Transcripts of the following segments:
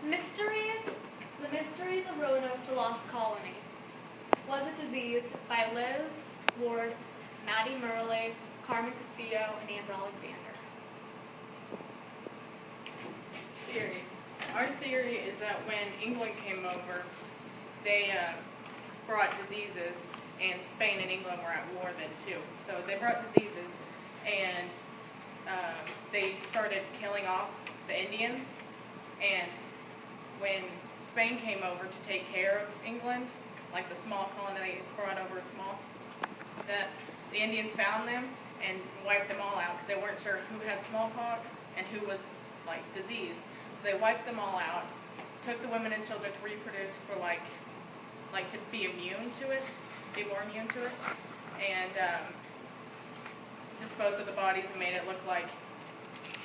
Mysteries, The Mysteries of Roanoke, the Lost Colony. Was a Disease by Liz Ward, Maddie Murley, Karmen Castillo, and Amber Alexander. Theory. Our theory is that when England came over, they brought diseases, and Spain and England were at war then too. So they brought diseases, and they started killing off the Indians, and when Spain came over to take care of England, like the small colony they brought over the Indians found them and wiped them all out because they weren't sure who had smallpox and who was like diseased. So they wiped them all out, took the women and children to reproduce for like to be immune to it, be more immune to it, and disposed of the bodies and made it look like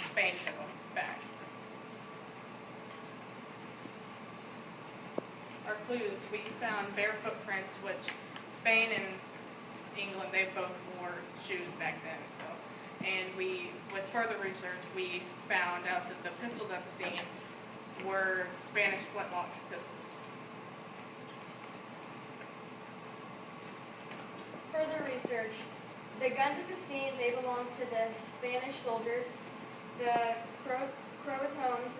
Spain took them back. Our clues, we found bare footprints, which Spain and England, they both wore shoes back then. So, and with further research, we found out that the pistols at the scene were Spanish flintlock pistols. Further research. The guns at the scene, they belong to the Spanish soldiers. The Croatoans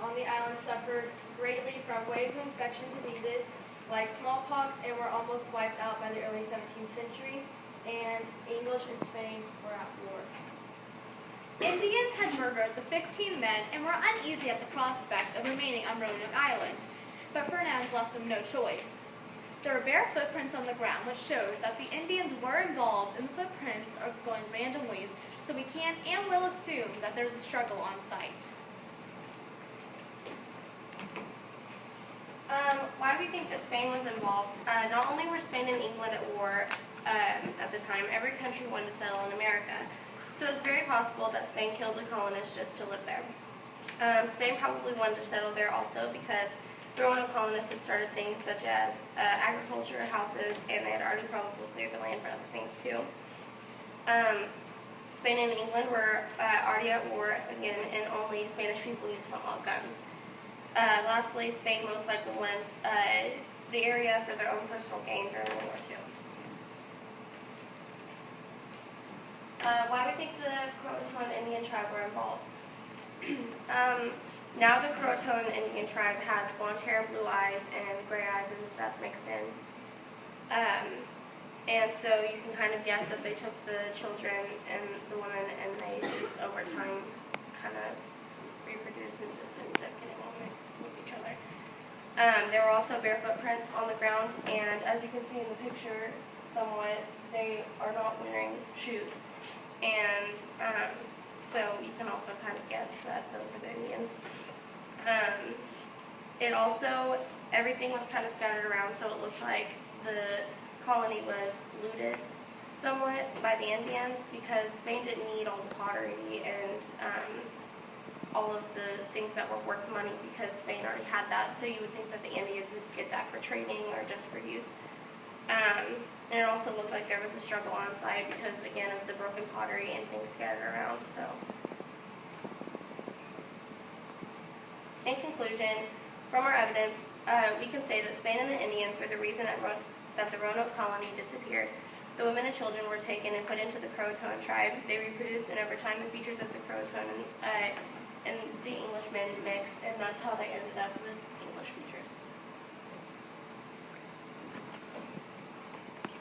on the island suffered greatly from waves of infection diseases like smallpox and were almost wiped out by the early 17th century, and English and Spain were at war. Indians had murdered the 15 men and were uneasy at the prospect of remaining on Roanoke Island, but Fernandez left them no choice. There are bare footprints on the ground, which shows that the Indians were involved, and the footprints are going random ways, so we can and will assume that there's a struggle on site. Why we think that Spain was involved, not only were Spain and England at war at the time, every country wanted to settle in America. So it's very possible that Spain killed the colonists just to live there. Spain probably wanted to settle there also because the Roanoke colonists had started things such as agriculture, houses, and they had already probably cleared the land for other things too. Spain and England were already at war again, and only Spanish people used flintlock guns. Lastly, Spain most likely wanted the area for their own personal gain during World War II. Why we think the Croatoan Indian tribe were involved? Now the Croatoan Indian tribe has blonde hair, blue eyes, and gray eyes and stuff mixed in. And so you can kind of guess that they took the children and the women and they just over time kind of reproduced and just ended up getting all mixed with each other. There were also bare footprints on the ground, and as you can see in the picture somewhat, they are not wearing shoes. And so you can also kind of guess that those are the Indians. It also, everything was kind of scattered around, so it looked like the colony was looted somewhat by the Indians because Spain didn't need all the pottery and all of the things that were worth money because Spain already had that, so you would think that the Indians would get that for trading or just for use. And it also looked like there was a struggle on site because, again, of the broken pottery and things scattered around. So, in conclusion, from our evidence, we can say that Spain and the Indians were the reason that the Roanoke colony disappeared. The women and children were taken and put into the Croatoan tribe. They reproduced, and over time, the features of the Croatoan and the Englishmen mixed, and that's how they ended up with English features.